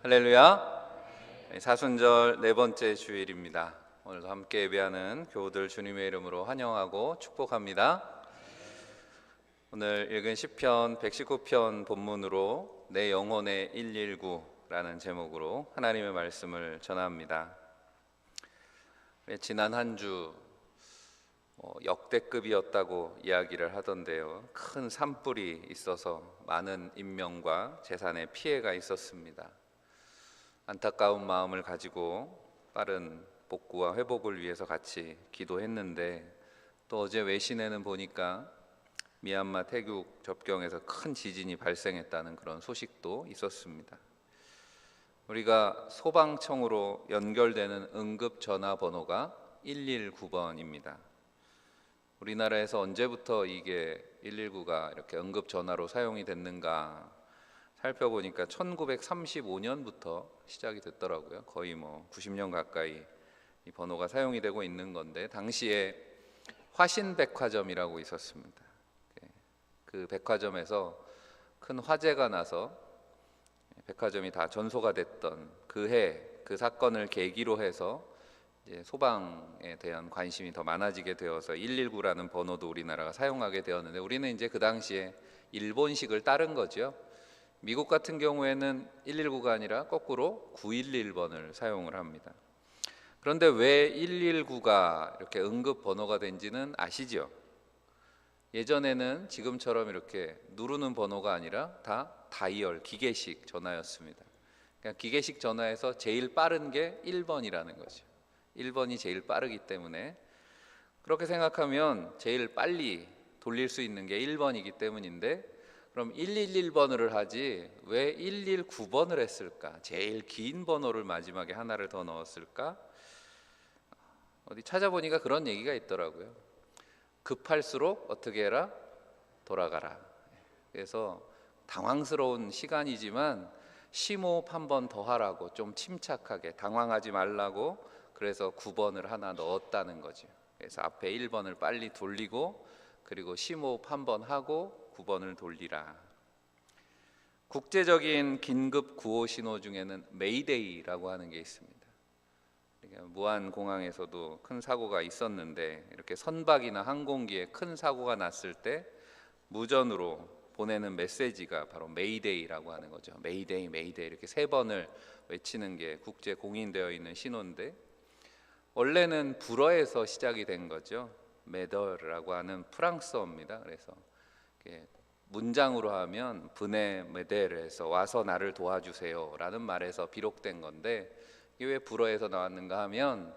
할렐루야. 사순절 네 번째 주일입니다. 오늘도 함께 예배하는 교우들 주님의 이름으로 환영하고 축복합니다. 오늘 읽은 시편 119편 본문으로 내 영혼의 119라는 제목으로 하나님의 말씀을 전합니다. 지난 한 주 역대급이었다고 이야기를 하던데요, 큰 산불이 있어서 많은 인명과 재산에 피해가 있었습니다. 안타까운 마음을 가지고 빠른 복구와 회복을 위해서 같이 기도했는데, 또 어제 외신에는 보니까 미얀마 태국 접경에서 큰 지진이 발생했다는 그런 소식도 있었습니다. 우리가 소방청으로 연결되는 응급 전화번호가 119번입니다. 우리나라에서 언제부터 이게 119가 이렇게 응급 전화로 사용이 됐는가 살펴보니까 1935년부터 시작이 됐더라고요. 거의 90년 가까이 이 번호가 사용이 되고 있는 건데, 당시에 화신백화점이라고 있었습니다. 그 백화점에서 큰 화재가 나서 백화점이 다 전소가 됐던 그 사건을 계기로 해서 이제 소방에 대한 관심이 더 많아지게 되어서 119라는 번호도 우리나라가 사용하게 되었는데, 우리는 이제 그 당시에 일본식을 따른 거죠. 미국 같은 경우에는 119가 아니라 거꾸로 911번을 사용을 합니다. 그런데 왜 119가 이렇게 응급 번호가 된지는 아시죠? 예전에는 지금처럼 이렇게 누르는 번호가 아니라 다 다이얼, 기계식 전화였습니다. 그러니까 기계식 전화에서 제일 빠른 게 1번이라는 거죠. 1번이 제일 빠르기 때문에, 그렇게 생각하면 제일 빨리 돌릴 수 있는 게 1번이기 때문인데, 그럼 111번을 하지 왜 119번을 했을까? 제일 긴 번호를 마지막에 하나를 더 넣었을까? 어디 찾아보니까 그런 얘기가 있더라고요. 급할수록 어떻게 해라? 돌아가라. 그래서 당황스러운 시간이지만 심호흡 한 번 더 하라고, 좀 침착하게, 당황하지 말라고, 그래서 9번을 하나 넣었다는 거죠. 그래서 앞에 1번을 빨리 돌리고, 그리고 심호흡 한 번 하고 9번을 돌리라. 국제적인 긴급 구호 신호 중에는 메이데이라고 하는 게 있습니다. 무안공항에서도 큰 사고가 있었는데, 이렇게 선박이나 항공기에 큰 사고가 났을 때 무전으로 보내는 메시지가 바로 메이데이라고 하는 거죠. 메이데이, 메이데이 이렇게 3번을 외치는 게 국제 공인되어 있는 신호인데, 원래는 불어에서 시작이 된 거죠. 메더라고 하는 프랑스어입니다. 그래서 문장으로 하면 브네 메데르에서 와서 나를 도와주세요 라는 말에서 비롯된 건데, 이게 왜 불어에서 나왔는가 하면,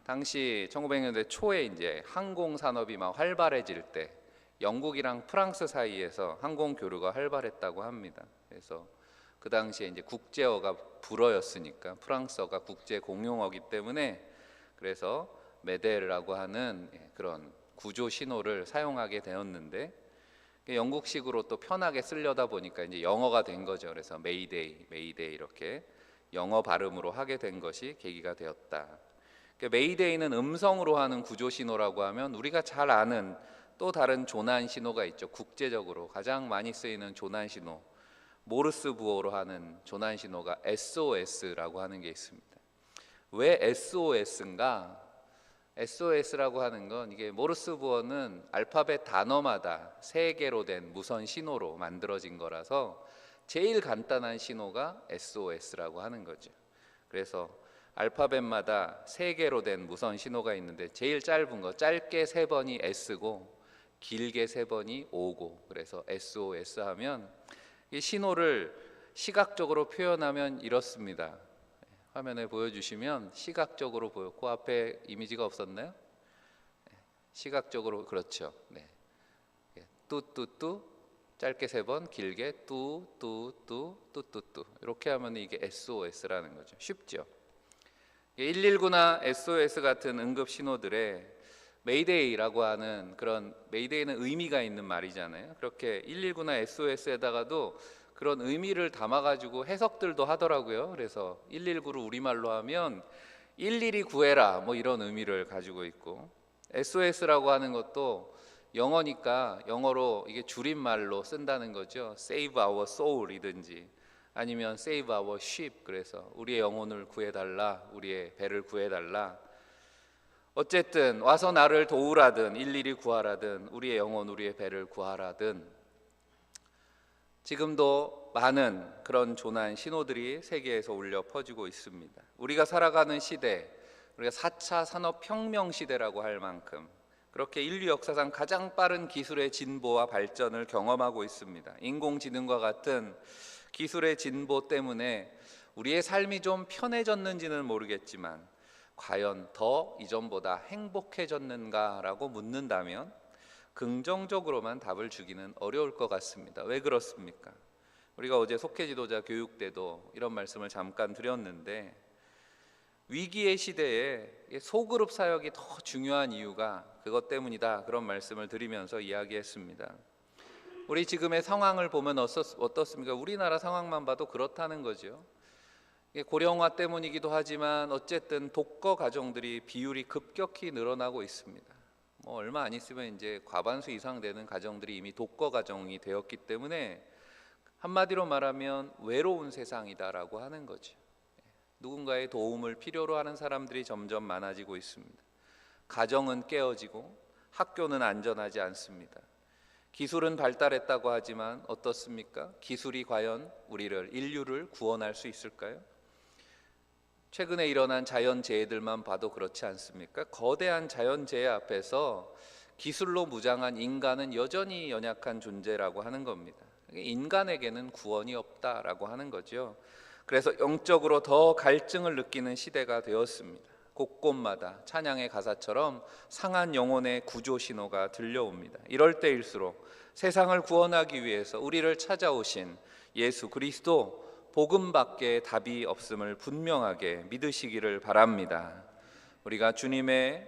당시 1900년대 초에 이제 항공 산업이 막 활발해질 때 영국이랑 프랑스 사이에서 항공 교류가 활발했다고 합니다. 그래서 그 당시에 이제 국제어가 불어였으니까 프랑스어가 국제 공용어기 때문에, 그래서 메데르라고 하는 그런 구조 신호를 사용하게 되었는데, 영국식으로 또 편하게 쓰려다 보니까 이제 영어가 된 거죠. 그래서 메이데이, 메이데이 이렇게 영어 발음으로 하게 된 것이 계기가 되었다. 메이데이는 음성으로 하는 구조 신호라고 하면, 우리가 잘 아는 또 다른 조난 신호가 있죠. 국제적으로 가장 많이 쓰이는 조난 신호, 모르스 부호로 하는 조난 신호가 SOS라고 하는 게 있습니다. 왜 SOS인가? SOS라고 하는 건, 이게 모르스 부호는 알파벳 단어마다 3개로 된 무선 신호로 만들어진 거라서 제일 간단한 신호가 SOS라고 하는 거죠. 그래서 알파벳마다 3개로 된 무선 신호가 있는데, 제일 짧은 거, 짧게 3번이 S고 길게 3번이 O고, 그래서 SOS 하면, 이 신호를 시각적으로 표현하면 이렇습니다. 화면에 보여주시면 시각적으로 보여. 그 앞에 이미지가 없었나요? 시각적으로, 그렇죠. 네. 뚜뚜뚜, 짧게 3번, 길게 뚜뚜뚜, 뚜뚜뚜, 이렇게 하면 이게 SOS라는 거죠. 쉽죠? 119나 SOS 같은 응급 신호들에 메이데이라고 하는, 그런 메이데이는 의미가 있는 말이잖아요. 그렇게 119나 SOS에다가도 그런 의미를 담아가지고 해석들도 하더라고요. 그래서 119를 우리말로 하면 112 구해라, 이런 의미를 가지고 있고, SOS라고 하는 것도 영어니까 영어로 이게 줄임말로 쓴다는 거죠. Save our soul이든지 아니면 save our ship, 그래서 우리의 영혼을 구해달라, 우리의 배를 구해달라. 어쨌든 와서 나를 도우라든 일일이 구하라든 우리의 영혼, 우리의 배를 구하라든, 지금도 많은 그런 조난 신호들이 세계에서 울려 퍼지고 있습니다. 우리가 살아가는 시대, 우리가 4차 산업혁명 시대라고 할 만큼 그렇게 인류 역사상 가장 빠른 기술의 진보와 발전을 경험하고 있습니다. 인공지능과 같은 기술의 진보 때문에 우리의 삶이 좀 편해졌는지는 모르겠지만 과연 더 이전보다 행복해졌는가라고 묻는다면 긍정적으로만 답을 주기는 어려울 것 같습니다. 왜 그렇습니까? 우리가 어제 속회지도자 교육 때도 이런 말씀을 잠깐 드렸는데, 위기의 시대에 소그룹 사역이 더 중요한 이유가 그것 때문이다, 그런 말씀을 드리면서 이야기했습니다. 우리 지금의 상황을 보면 어떻습니까? 우리나라 상황만 봐도 그렇다는 거죠. 고령화 때문이기도 하지만 어쨌든 독거 가정들이 비율이 급격히 늘어나고 있습니다. 얼마 안 있으면 이제 과반수 이상 되는 가정들이 이미 독거 가정이 되었기 때문에 한마디로 말하면 외로운 세상이다라고 하는 거죠. 누군가의 도움을 필요로 하는 사람들이 점점 많아지고 있습니다. 가정은 깨어지고 학교는 안전하지 않습니다. 기술은 발달했다고 하지만 어떻습니까? 기술이 과연 인류를 구원할 수 있을까요? 최근에 일어난 자연재해들만 봐도 그렇지 않습니까? 거대한 자연재해 앞에서 기술로 무장한 인간은 여전히 연약한 존재라고 하는 겁니다. 인간에게는 구원이 없다라고 하는 거죠. 그래서 영적으로 더 갈증을 느끼는 시대가 되었습니다. 곳곳마다 찬양의 가사처럼 상한 영혼의 구조 신호가 들려옵니다. 이럴 때일수록 세상을 구원하기 위해서 우리를 찾아오신 예수 그리스도, 복음밖에 답이 없음을 분명하게 믿으시기를 바랍니다. 우리가 주님의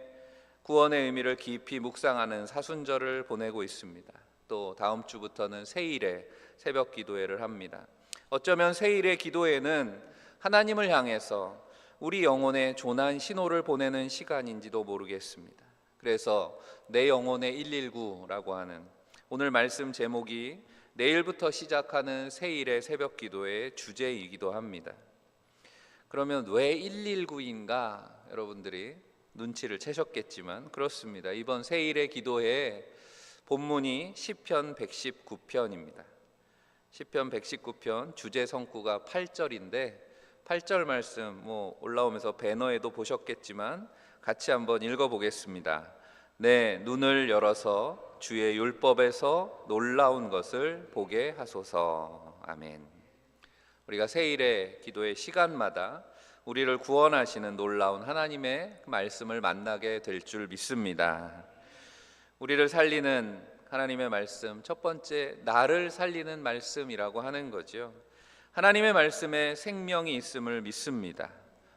구원의 의미를 깊이 묵상하는 사순절을 보내고 있습니다. 또 다음 주부터는 세일의 새벽 기도회를 합니다. 어쩌면 세일의 기도회는 하나님을 향해서 우리 영혼의 조난 신호를 보내는 시간인지도 모르겠습니다. 그래서 내 영혼의 119라고 하는 오늘 말씀 제목이 내일부터 시작하는 세일의 새벽 기도의 주제이기도 합니다. 그러면 왜 119인가? 여러분들이 눈치를 채셨겠지만 그렇습니다. 이번 세일의 기도의 본문이 시편 119편입니다. 시편 119편 주제 성구가 8절인데 8절 말씀 올라오면서 배너에도 보셨겠지만 같이 한번 읽어보겠습니다. 내 눈을 열어서 주의 율법에서 놀라운 것을 보게 하소서. 아멘. 우리가 세일의 기도의 시간마다 우리를 구원하시는 놀라운 하나님의 말씀을 만나게 될 줄 믿습니다. 우리를 살리는 하나님의 말씀, 첫 번째 나를 살리는 말씀이라고 하는 거죠. 하나님의 말씀에 생명이 있음을 믿습니다.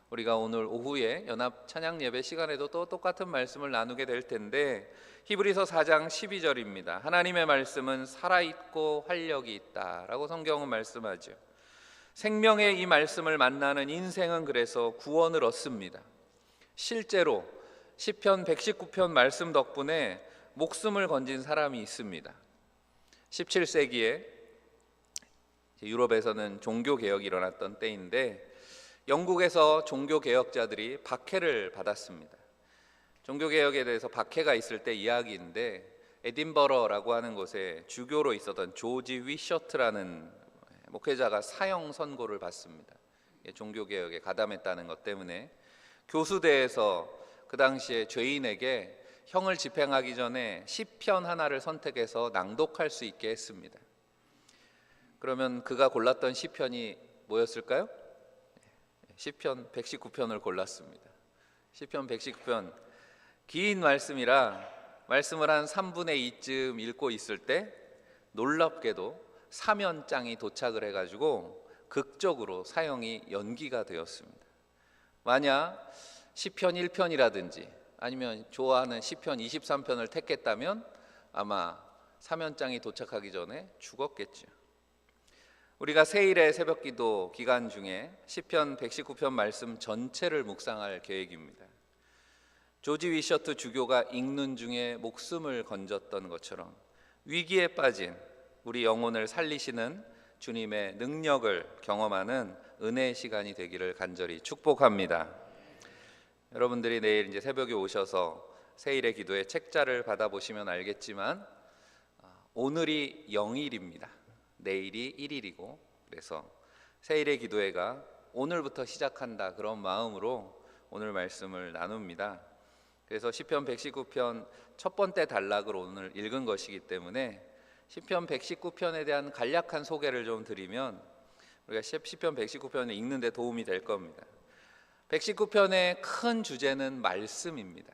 우리가 오늘 오후에 연합 찬양 예배 시간에도 또 똑같은 말씀을 나누게 될 텐데 히브리서 4장 12절입니다. 하나님의 말씀은 살아있고 활력이 있다라고 성경은 말씀하죠. 생명의 이 말씀을 만나는 인생은 그래서 구원을 얻습니다. 실제로 시편 119편 말씀 덕분에 목숨을 건진 사람이 있습니다. 17세기에 유럽에서는 종교개혁이 일어났던 때인데 영국에서 종교개혁자들이 박해를 받았습니다. 종교개혁에 대해서 박해가 있을 때 이야기인데 에딘버러라고 하는 곳에 주교로 있었던 조지 위셔트라는 목회자가 사형 선고를 받습니다. 종교개혁에 가담했다는 것 때문에 교수대에서 그 당시에 죄인에게 형을 집행하기 전에 시편 하나를 선택해서 낭독할 수 있게 했습니다. 그러면 그가 골랐던 시편이 뭐였을까요? 시편 119편을 골랐습니다. 시편 119편 긴 말씀이라 말씀을 한 3분의 2쯤 읽고 있을 때 놀랍게도 사면장이 도착을 해가지고 극적으로 사형이 연기가 되었습니다. 만약 시편 1편이라든지 아니면 좋아하는 시편 23편을 택했다면 아마 사면장이 도착하기 전에 죽었겠죠. 우리가 세일의 새벽기도 기간 중에 시편 119편 말씀 전체를 묵상할 계획입니다. 조지 위셔트 주교가 읽는 중에 목숨을 건졌던 것처럼 위기에 빠진 우리 영혼을 살리시는 주님의 능력을 경험하는 은혜의 시간이 되기를 간절히 축복합니다. 여러분들이 내일 이제 새벽에 오셔서 세일의 기도의 책자를 받아보시면 알겠지만 오늘이 0일입니다. 내일이 1일이고, 그래서 세일의 기도회가 오늘부터 시작한다, 그런 마음으로 오늘 말씀을 나눕니다. 그래서 시편 119편 첫 번째 단락을 오늘 읽은 것이기 때문에 시편 119편에 대한 간략한 소개를 좀 드리면 우리가 시편 119편을 읽는 데 도움이 될 겁니다. 119편의 큰 주제는 말씀입니다.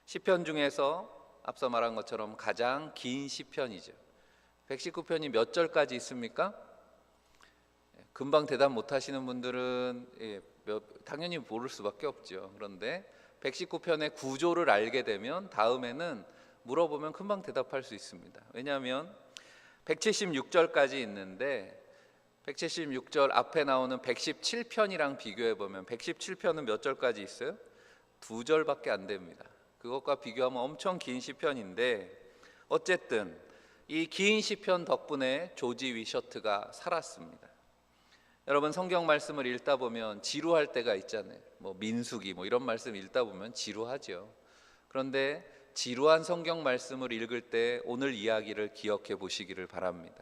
시편 중에서 앞서 말한 것처럼 가장 긴 시편이죠. 119편이 몇 절까지 있습니까? 금방 대답 못 하시는 분들은 당연히 모를 수밖에 없죠. 그런데 119편의 구조를 알게 되면 다음에는 물어보면 금방 대답할 수 있습니다. 왜냐하면 176절까지 있는데 176절 앞에 나오는 117편이랑 비교해 보면 117편은 몇 절까지 있어요? 2절밖에 안 됩니다. 그것과 비교하면 엄청 긴 시편인데, 어쨌든 이 긴 시편 덕분에 조지 위셔트가 살았습니다. 여러분, 성경 말씀을 읽다 보면 지루할 때가 있잖아요. 민수기 이런 말씀 읽다 보면 지루하죠. 그런데 지루한 성경 말씀을 읽을 때 오늘 이야기를 기억해 보시기를 바랍니다.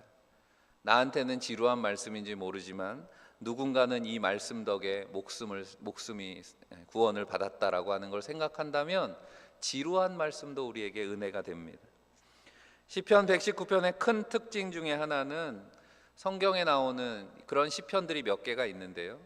나한테는 지루한 말씀인지 모르지만 누군가는 이 말씀 덕에 목숨이 구원을 받았다라고 하는 걸 생각한다면 지루한 말씀도 우리에게 은혜가 됩니다. 시편 119편의 큰 특징 중에 하나는 성경에 나오는 그런 시편들이 몇 개가 있는데요,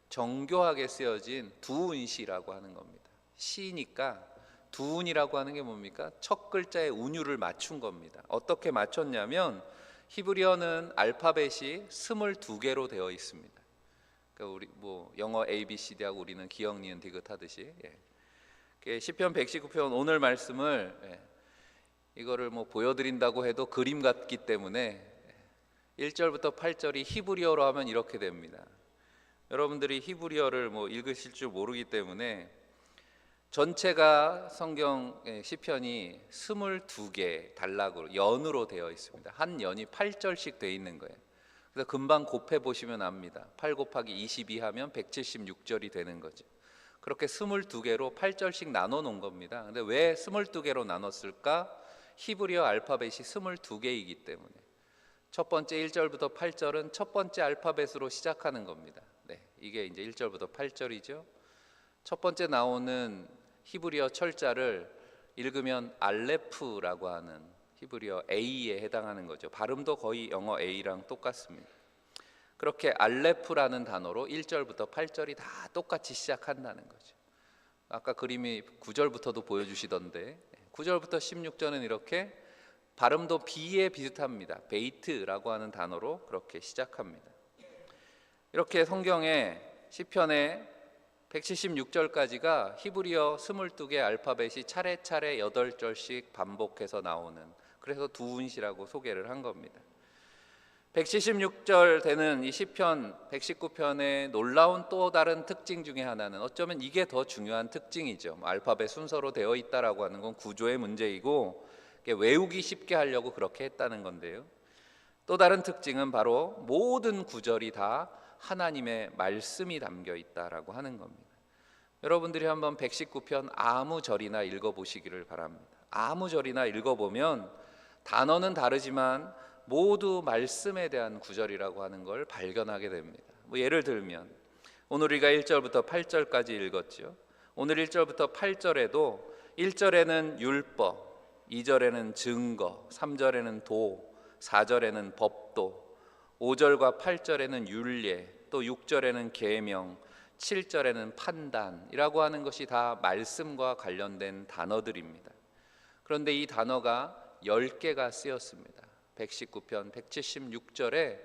정교하게 쓰여진 두운시라고 하는 겁니다. 시니까 두운이라고 하는 게 뭡니까? 첫 글자의 운율을 맞춘 겁니다. 어떻게 맞췄냐면 히브리어는 알파벳이 22개로 되어 있습니다. 그러니까 우리 영어 A, B, C, D하고 우리는 기역, 니은, 디귿 하듯이 시편 119편 오늘 말씀을 이거를 보여드린다고 해도 그림 같기 때문에 1절부터 8절이 히브리어로 하면 이렇게 됩니다. 여러분들이 히브리어를 읽으실 줄 모르기 때문에 전체가 성경 시편이 22개 단락으로 연으로 되어 있습니다. 한 연이 8절씩 되어 있는 거예요. 그래서 금방 곱해 보시면 압니다. 8 곱하기 22 하면 176절이 되는 거죠. 그렇게 22개로 8절씩 나눠 놓은 겁니다. 근데 왜 22개로 나눴을까? 히브리어 알파벳이 22개이기 때문에 첫 번째 1절부터 8절은 첫 번째 알파벳으로 시작하는 겁니다. 이게 이제 1절부터 8절이죠. 첫 번째 나오는 히브리어 철자를 읽으면 알레프라고 하는 히브리어 A에 해당하는 거죠. 발음도 거의 영어 A랑 똑같습니다. 그렇게 알레프라는 단어로 1절부터 8절이 다 똑같이 시작한다는 거죠. 아까 그림이 9절부터도 보여주시던데 9절부터 16절은 이렇게 발음도 B에 비슷합니다. 베이트라고 하는 단어로 그렇게 시작합니다. 이렇게 성경의 시편의 176절까지가 히브리어 22개 알파벳이 차례차례 8절씩 반복해서 나오는, 그래서 두운시라고 소개를 한 겁니다. 176절 되는 이 시편 119편의 놀라운 또 다른 특징 중에 하나는, 어쩌면 이게 더 중요한 특징이죠. 알파벳 순서로 되어 있다라고 하는 건 구조의 문제이고 외우기 쉽게 하려고 그렇게 했다는 건데요, 또 다른 특징은 바로 모든 구절이 다 하나님의 말씀이 담겨 있다라고 하는 겁니다. 여러분들이 한번 119편 아무 절이나 읽어보시기를 바랍니다. 아무 절이나 읽어보면 단어는 다르지만 모두 말씀에 대한 구절이라고 하는 걸 발견하게 됩니다. 예를 들면 오늘 우리가 1절부터 8절까지 읽었죠. 오늘 1절부터 8절에도 1절에는 율법, 2절에는 증거, 3절에는 도, 4절에는 법도, 5절과 8절에는 율례, 또 6절에는 계명, 7절에는 판단이라고 하는 것이 다 말씀과 관련된 단어들입니다. 그런데 이 단어가 10개가 쓰였습니다. 119편 176절에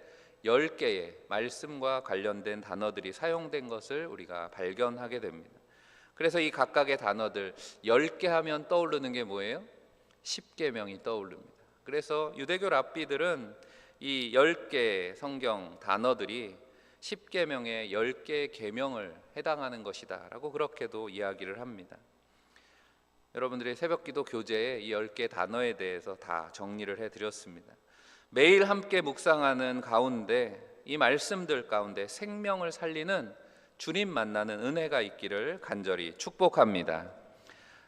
10개의 말씀과 관련된 단어들이 사용된 것을 우리가 발견하게 됩니다. 그래서 이 각각의 단어들 10개 하면 떠오르는 게 뭐예요? 10계명이 떠오릅니다. 그래서 유대교 랍비들은 이 10개 성경 단어들이 10계명의 10개의 계명을 해당하는 것이다 라고 그렇게도 이야기를 합니다. 여러분들의 새벽기도 교재에 이 10개 단어에 대해서 다 정리를 해드렸습니다. 매일 함께 묵상하는 가운데 이 말씀들 가운데 생명을 살리는 주님 만나는 은혜가 있기를 간절히 축복합니다.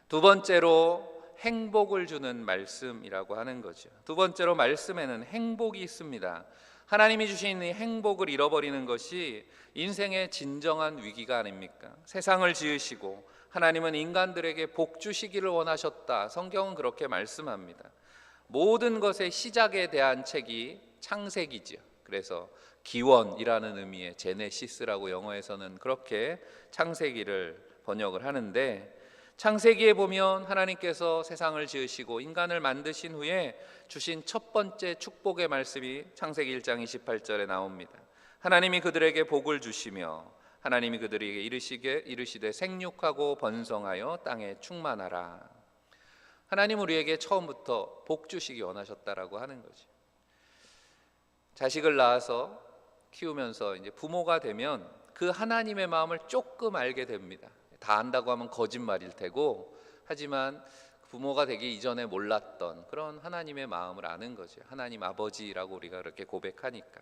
두 번째로 행복을 주는 말씀이라고 하는 거죠. 두 번째로 말씀에는 행복이 있습니다. 하나님이 주신 이 행복을 잃어버리는 것이 인생의 진정한 위기가 아닙니까? 세상을 지으시고 하나님은 인간들에게 복 주시기를 원하셨다. 성경은 그렇게 말씀합니다. 모든 것의 시작에 대한 책이 창세기죠. 그래서 기원이라는 의미의 제네시스라고 영어에서는 그렇게 창세기를 번역을 하는데, 창세기에 보면 하나님께서 세상을 지으시고 인간을 만드신 후에 주신 첫 번째 축복의 말씀이 창세기 1장 28절에 나옵니다. 하나님이 그들에게 복을 주시며 하나님이 그들에게 이르시되 생육하고 번성하여 땅에 충만하라. 하나님 우리에게 처음부터 복 주시기 원하셨다라고 하는 거죠. 자식을 낳아서 키우면서 이제 부모가 되면 그 하나님의 마음을 조금 알게 됩니다. 다 안다고 하면 거짓말일 테고, 하지만 부모가 되기 이전에 몰랐던 그런 하나님의 마음을 아는 거죠. 하나님 아버지라고 우리가 그렇게 고백하니까.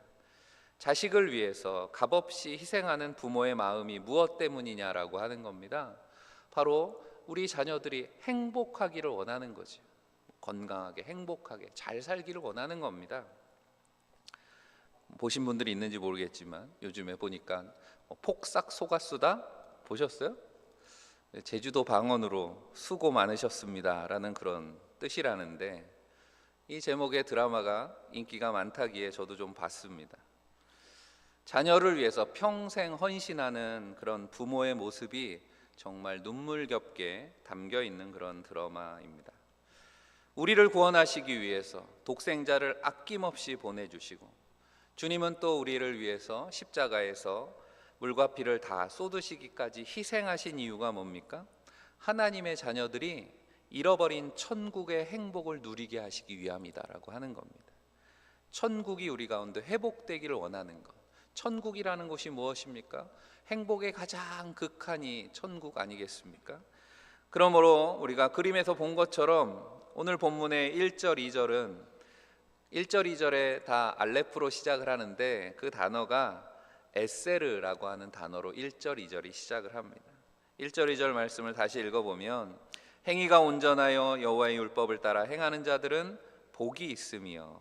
자식을 위해서 값없이 희생하는 부모의 마음이 무엇 때문이냐라고 하는 겁니다. 바로 우리 자녀들이 행복하기를 원하는 거죠. 건강하게, 행복하게, 잘 살기를 원하는 겁니다. 보신 분들이 있는지 모르겠지만 요즘에 보니까 폭삭 속았수다 보셨어요? 제주도 방언으로 수고 많으셨습니다 라는 그런 뜻이라는데, 이 제목의 드라마가 인기가 많다기에 저도 좀 봤습니다. 자녀를 위해서 평생 헌신하는 그런 부모의 모습이 정말 눈물겹게 담겨 있는 그런 드라마입니다. 우리를 구원하시기 위해서 독생자를 아낌없이 보내주시고, 주님은 또 우리를 위해서 십자가에서 물과 피를 다 쏟으시기까지 희생하신 이유가 뭡니까? 하나님의 자녀들이 잃어버린 천국의 행복을 누리게 하시기 위함이다라고 하는 겁니다. 천국이 우리 가운데 회복되기를 원하는 것. 천국이라는 곳이 무엇입니까? 행복의 가장 극한이 천국 아니겠습니까? 그러므로 우리가 그림에서 본 것처럼 오늘 본문의 1절, 2절은 1절, 2절에 다 알레프로 시작을 하는데, 그 단어가 에세르라고 하는 단어로 1절, 2절이 시작을 합니다. 1절, 2절 말씀을 다시 읽어보면, 행위가 온전하여 여호와의 율법을 따라 행하는 자들은 복이 있으며,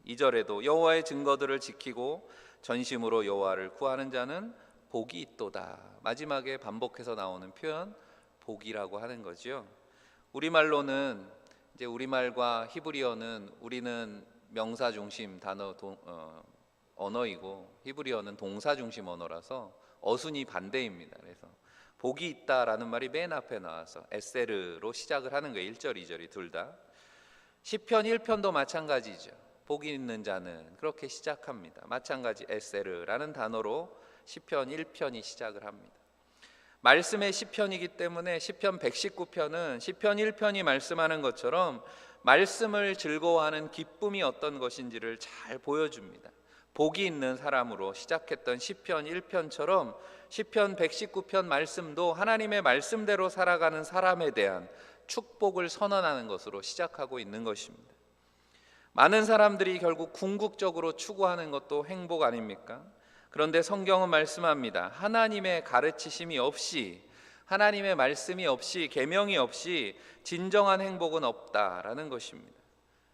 2절에도 여호와의 증거들을 지키고 전심으로 여호와를 구하는 자는 복이 있도다. 마지막에 반복해서 나오는 표현 복이라고 하는 거죠. 우리말로는 이제 우리말과 히브리어는 우리는 명사 중심 언어이고 히브리어는 동사 중심 언어라서 어순이 반대입니다. 그래서 복이 있다라는 말이 맨 앞에 나와서 에세르로 시작을 하는 거예요. 1절, 2절이 둘 다. 시편 1편도 마찬가지죠. 복이 있는 자는 그렇게 시작합니다. 마찬가지 에세르라는 단어로 시편 1편이 시작을 합니다. 말씀의 시편이기 때문에 시편 119편은 시편 1편이 말씀하는 것처럼 말씀을 즐거워하는 기쁨이 어떤 것인지를 잘 보여줍니다. 복이 있는 사람으로 시작했던 시편 1편처럼 시편 119편 말씀도 하나님의 말씀대로 살아가는 사람에 대한 축복을 선언하는 것으로 시작하고 있는 것입니다. 많은 사람들이 결국 궁극적으로 추구하는 것도 행복 아닙니까? 그런데 성경은 말씀합니다. 하나님의 가르치심이 없이, 하나님의 말씀이 없이, 계명이 없이 진정한 행복은 없다라는 것입니다.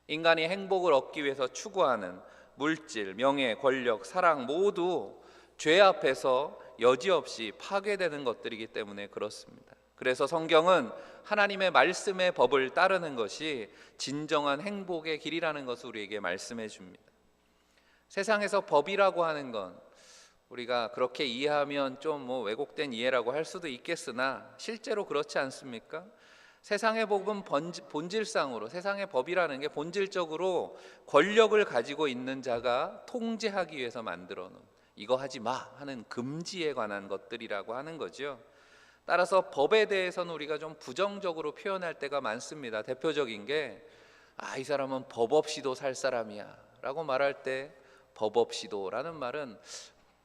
인간이 행복을 얻기 위해서 추구하는 물질, 명예, 권력, 사랑 모두 죄 앞에서 여지없이 파괴되는 것들이기 때문에 그렇습니다. 그래서 성경은 하나님의 말씀의 법을 따르는 것이 진정한 행복의 길이라는 것을 우리에게 말씀해 줍니다. 세상에서 법이라고 하는 건 우리가 그렇게 이해하면 좀 왜곡된 이해라고 할 수도 있겠으나 실제로 그렇지 않습니까? 세상의 법은 본질상으로, 세상의 법이라는 게 본질적으로 권력을 가지고 있는 자가 통제하기 위해서 만들어 놓은, 이거 하지 마 하는 금지에 관한 것들이라고 하는 거죠. 따라서 법에 대해서는 우리가 좀 부정적으로 표현할 때가 많습니다. 대표적인 게 이 사람은 법 없이도 살 사람이야 라고 말할 때 법 없이도 라는 말은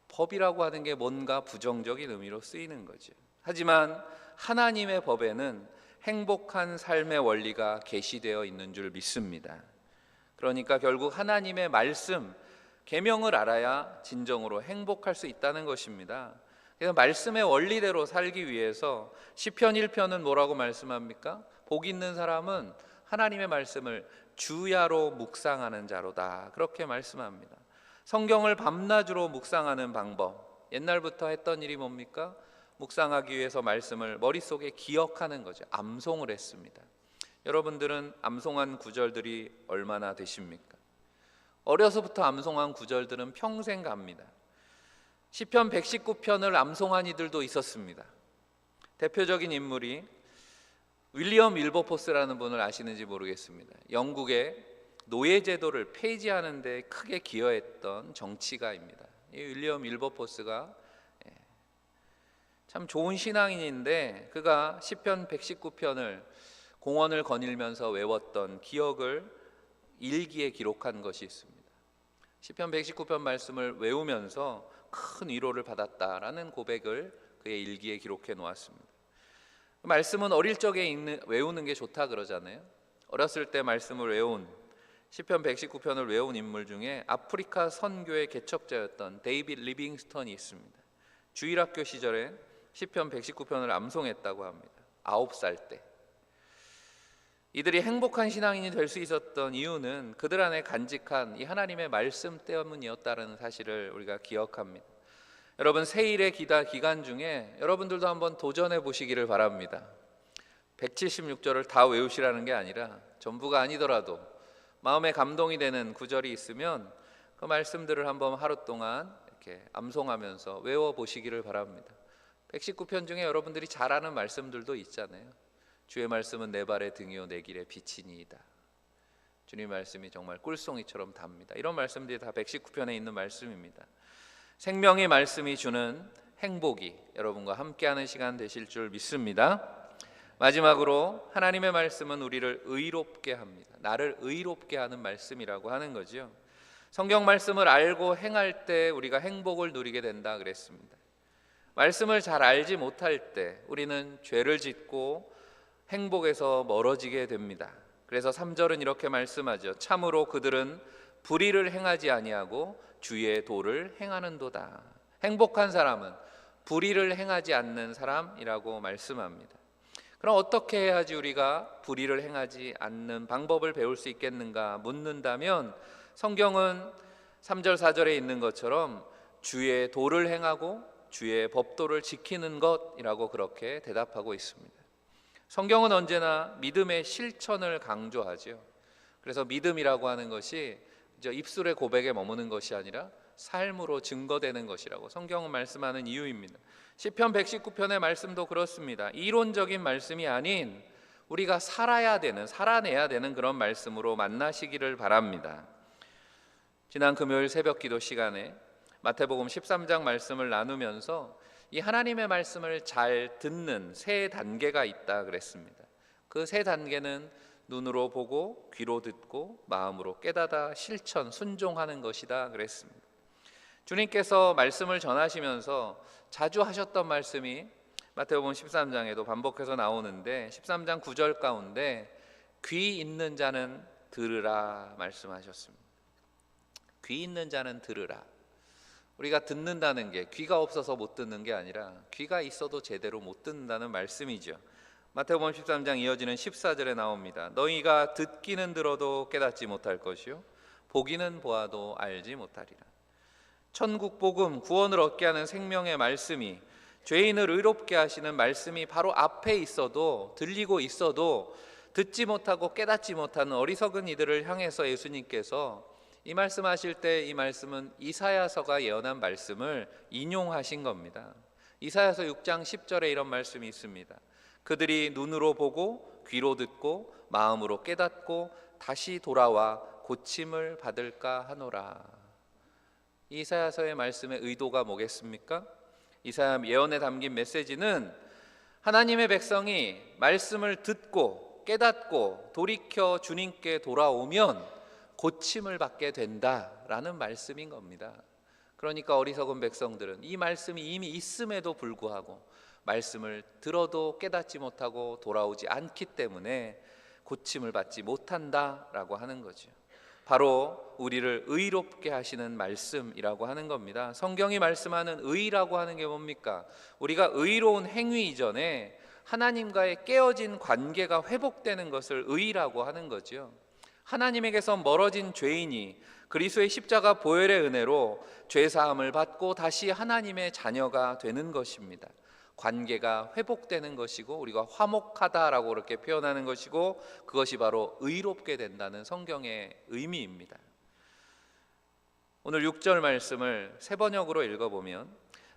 법이라고 하는 게 뭔가 부정적인 의미로 쓰이는 거죠. 하지만 하나님의 법에는 행복한 삶의 원리가 계시되어 있는 줄 믿습니다. 그러니까 결국 하나님의 말씀, 계명을 알아야 진정으로 행복할 수 있다는 것입니다. 그래서 말씀의 원리대로 살기 위해서 시편 1편은 뭐라고 말씀합니까? 복 있는 사람은 하나님의 말씀을 주야로 묵상하는 자로다, 그렇게 말씀합니다. 성경을 밤낮으로 묵상하는 방법, 옛날부터 했던 일이 뭡니까? 묵상하기 위해서 말씀을 머릿속에 기억하는 거죠. 암송을 했습니다. 여러분들은 암송한 구절들이 얼마나 되십니까? 어려서부터 암송한 구절들은 평생 갑니다. 시편 119편을 암송한 이들도 있었습니다. 대표적인 인물이 윌리엄 윌버포스라는 분을 아시는지 모르겠습니다. 영국의 노예제도를 폐지하는 데 크게 기여했던 정치가입니다. 이 윌리엄 윌버포스가 참 좋은 신앙인인데, 그가 시편 119편을 공원을 거닐면서 외웠던 기억을 일기에 기록한 것이 있습니다. 시편 119편 말씀을 외우면서 큰 위로를 받았다라는 고백을 그의 일기에 기록해 놓았습니다. 말씀은 어릴 적에 외우는 게 좋다 그러잖아요. 어렸을 때 말씀을 외운, 시편 119편을 외운 인물 중에 아프리카 선교의 개척자였던 데이빗 리빙스턴이 있습니다. 주일학교 시절에 시편 119편을 암송했다고 합니다. 9살 때. 이들이 행복한 신앙인이 될 수 있었던 이유는 그들 안에 간직한 이 하나님의 말씀 때문이었다는 사실을 우리가 기억합니다. 여러분, 세일의 기간 중에 여러분들도 한번 도전해 보시기를 바랍니다. 176절을 다 외우시라는 게 아니라 전부가 아니더라도 마음에 감동이 되는 구절이 있으면 그 말씀들을 한번 하루 동안 이렇게 암송하면서 외워 보시기를 바랍니다. 119편 중에 여러분들이 잘 아는 말씀들도 있잖아요. 주의 말씀은 내 발의 등이요 내 길의 빛이니이다. 주님 말씀이 정말 꿀송이처럼 답니다. 이런 말씀들이 다 119편에 있는 말씀입니다. 생명의 말씀이 주는 행복이 여러분과 함께하는 시간 되실 줄 믿습니다. 마지막으로 하나님의 말씀은 우리를 의롭게 합니다. 나를 의롭게 하는 말씀이라고 하는 거죠. 성경 말씀을 알고 행할 때 우리가 행복을 누리게 된다 그랬습니다. 말씀을 잘 알지 못할 때 우리는 죄를 짓고 행복에서 멀어지게 됩니다. 그래서 3절은 이렇게 말씀하죠. 참으로 그들은 불의를 행하지 아니하고 주의 도를 행하는도다. 행복한 사람은 불의를 행하지 않는 사람이라고 말씀합니다. 그럼 어떻게 해야지 우리가 불의를 행하지 않는 방법을 배울 수 있겠는가 묻는다면, 성경은 3절 4절에 있는 것처럼 주의 도를 행하고 주의 법도를 지키는 것이라고 그렇게 대답하고 있습니다. 성경은 언제나 믿음의 실천을 강조하죠. 그래서 믿음이라고 하는 것이 입술의 고백에 머무는 것이 아니라 삶으로 증거되는 것이라고 성경은 말씀하는 이유입니다. 시편 119편의 말씀도 그렇습니다. 이론적인 말씀이 아닌 우리가 살아내야 되는 그런 말씀으로 만나시기를 바랍니다. 지난 금요일 새벽기도 시간에 마태복음 13장 말씀을 나누면서 이 하나님의 말씀을 잘 듣는 세 단계가 있다 그랬습니다. 그 세 단계는 눈으로 보고 귀로 듣고 마음으로 깨닫아 실천, 순종하는 것이다 그랬습니다. 주님께서 말씀을 전하시면서 자주 하셨던 말씀이 마태복음 13장에도 반복해서 나오는데 13장 9절 가운데 귀 있는 자는 들으라 말씀하셨습니다. 귀 있는 자는 들으라. 우리가 듣는다는 게 귀가 없어서 못 듣는 게 아니라 귀가 있어도 제대로 못 듣는다는 말씀이죠. 마태복음 13장 이어지는 14절에 나옵니다. 너희가 듣기는 들어도 깨닫지 못할 것이요 보기는 보아도 알지 못하리라. 천국 복음, 구원을 얻게 하는 생명의 말씀이, 죄인을 의롭게 하시는 말씀이 바로 앞에 있어도, 들리고 있어도 듣지 못하고 깨닫지 못하는 어리석은 이들을 향해서 예수님께서 이 말씀하실 때 이 말씀은 이사야서가 예언한 말씀을 인용하신 겁니다. 이사야서 6장 10절에 이런 말씀이 있습니다. 그들이 눈으로 보고 귀로 듣고 마음으로 깨닫고 다시 돌아와 고침을 받을까 하노라. 이사야서의 말씀의 의도가 뭐겠습니까? 이사야 예언에 담긴 메시지는 하나님의 백성이 말씀을 듣고 깨닫고 돌이켜 주님께 돌아오면 고침을 받게 된다라는 말씀인 겁니다. 그러니까 어리석은 백성들은 이 말씀이 이미 있음에도 불구하고 말씀을 들어도 깨닫지 못하고 돌아오지 않기 때문에 고침을 받지 못한다라고 하는 거죠. 바로 우리를 의롭게 하시는 말씀이라고 하는 겁니다. 성경이 말씀하는 의라고 하는 게 뭡니까? 우리가 의로운 행위 이전에 하나님과의 깨어진 관계가 회복되는 것을 의라고 하는 거죠. 하나님에게서 멀어진 죄인이 그리스도의 십자가 보혈의 은혜로 죄 사함을 받고 다시 하나님의 자녀가 되는 것입니다. 관계가 회복되는 것이고 우리가 화목하다라고 그렇게 표현하는 것이고 그것이 바로 의롭게 된다는 성경의 의미입니다. 오늘 6절 말씀을 세 번역으로 읽어보면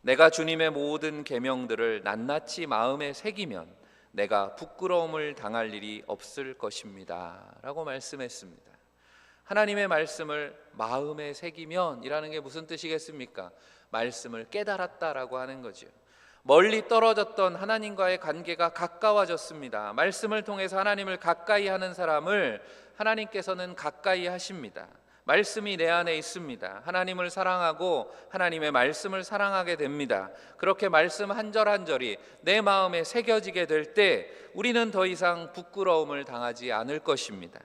내가 주님의 모든 계명들을 낱낱이 마음에 새기면 내가 부끄러움을 당할 일이 없을 것입니다 라고 말씀했습니다. 하나님의 말씀을 마음에 새기면 이라는 게 무슨 뜻이겠습니까? 말씀을 깨달았다라고 하는 거죠. 멀리 떨어졌던 하나님과의 관계가 가까워졌습니다. 말씀을 통해서 하나님을 가까이 하는 사람을 하나님께서는 가까이 하십니다. 말씀이 내 안에 있습니다. 하나님을 사랑하고 하나님의 말씀을 사랑하게 됩니다. 그렇게 말씀 한 절 한 절이 내 마음에 새겨지게 될 때 우리는 더 이상 부끄러움을 당하지 않을 것입니다.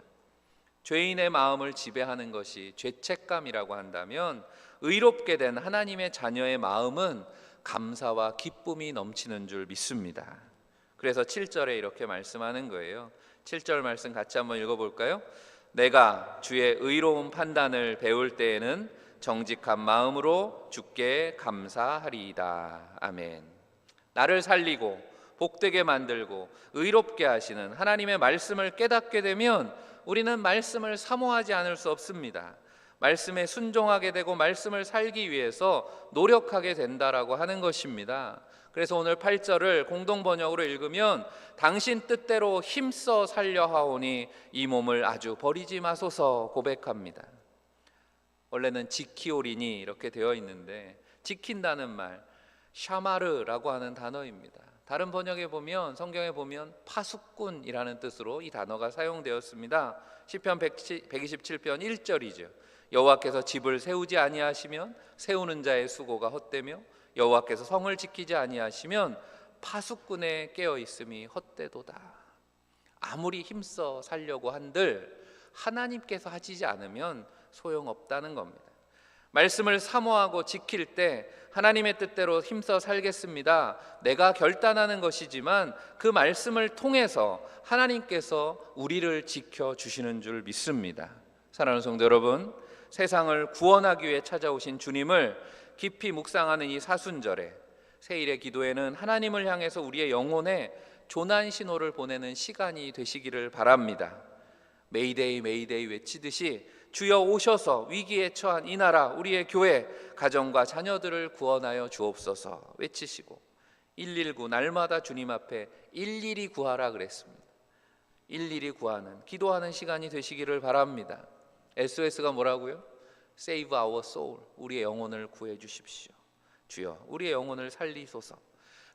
죄인의 마음을 지배하는 것이 죄책감이라고 한다면 의롭게 된 하나님의 자녀의 마음은 감사와 기쁨이 넘치는 줄 믿습니다. 그래서 7절에 이렇게 말씀하는 거예요. 7절 말씀 같이 한번 읽어볼까요? 내가 주의 의로운 판단을 배울 때에는 정직한 마음으로 주께 감사하리이다. 아멘. 나를 살리고 복되게 만들고 의롭게 하시는 하나님의 말씀을 깨닫게 되면 우리는 말씀을 사모하지 않을 수 없습니다. 말씀에 순종하게 되고 말씀을 살기 위해서 노력하게 된다라고 하는 것입니다. 그래서 오늘 8절을 공동번역으로 읽으면 당신 뜻대로 힘써 살려 하오니 이 몸을 아주 버리지 마소서 고백합니다. 원래는 지키오리니 이렇게 되어 있는데 지킨다는 말 샤마르라고 하는 단어입니다. 다른 번역에 보면 성경에 보면 파수꾼이라는 뜻으로 이 단어가 사용되었습니다. 시편 127편 1절이죠. 여호와께서 집을 세우지 아니하시면 세우는 자의 수고가 헛되며 여호와께서 성을 지키지 아니하시면 파수꾼의 깨어 있음이 헛되도다. 아무리 힘써 살려고 한들 하나님께서 하시지 않으면 소용없다는 겁니다. 말씀을 사모하고 지킬 때 하나님의 뜻대로 힘써 살겠습니다. 내가 결단하는 것이지만 그 말씀을 통해서 하나님께서 우리를 지켜주시는 줄 믿습니다. 사랑하는 성도 여러분, 세상을 구원하기 위해 찾아오신 주님을 깊이 묵상하는 이 사순절에 세일의 기도에는 하나님을 향해서 우리의 영혼에 조난 신호를 보내는 시간이 되시기를 바랍니다. 메이데이 메이데이 외치듯이 주여 오셔서 위기에 처한 이 나라 우리의 교회 가정과 자녀들을 구원하여 주옵소서 외치시고 119 날마다 주님 앞에 일일이 구하라 그랬습니다. 일일이 구하는 기도하는 시간이 되시기를 바랍니다. SOS가 뭐라고요? Save our soul. 우리의 영혼을 구해 주십시오. 주여 우리의 영혼을 살리소서.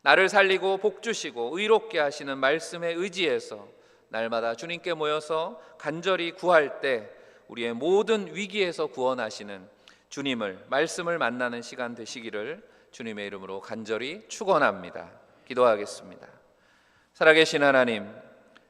나를 살리고 복 주시고 의롭게 하시는 말씀에 의지해서 날마다 주님께 모여서 간절히 구할 때 우리의 모든 위기에서 구원하시는 주님을 말씀을 만나는 시간 되시기를 주님의 이름으로 간절히 축원합니다. 기도하겠습니다. 살아계신 하나님,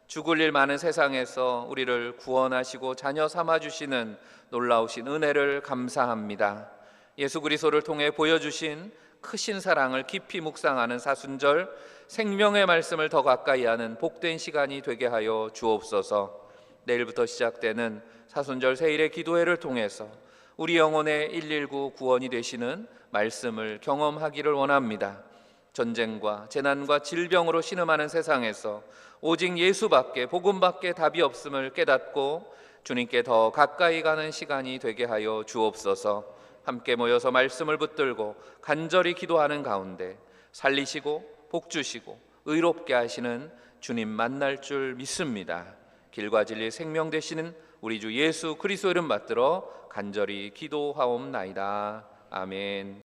죽을 일 많은 세상에서 우리를 구원하시고 자녀 삼아주시는 놀라우신 은혜를 감사합니다. 예수 그리스도를 통해 보여주신 크신 사랑을 깊이 묵상하는 사순절 생명의 말씀을 더 가까이 하는 복된 시간이 되게 하여 주옵소서. 내일부터 시작되는 사순절 세일의 기도회를 통해서 우리 영혼의 119 구원이 되시는 말씀을 경험하기를 원합니다. 전쟁과 재난과 질병으로 신음하는 세상에서 오직 예수밖에 복음밖에 답이 없음을 깨닫고 주님께 더 가까이 가는 시간이 되게 하여 주옵소서. 함께 모여서 말씀을 붙들고 간절히 기도하는 가운데 살리시고 복 주시고 의롭게 하시는 주님 만날 줄 믿습니다. 길과 진리 생명 되시는 우리 주 예수 그리스도 이름 받들어 간절히 기도하옵나이다. 아멘.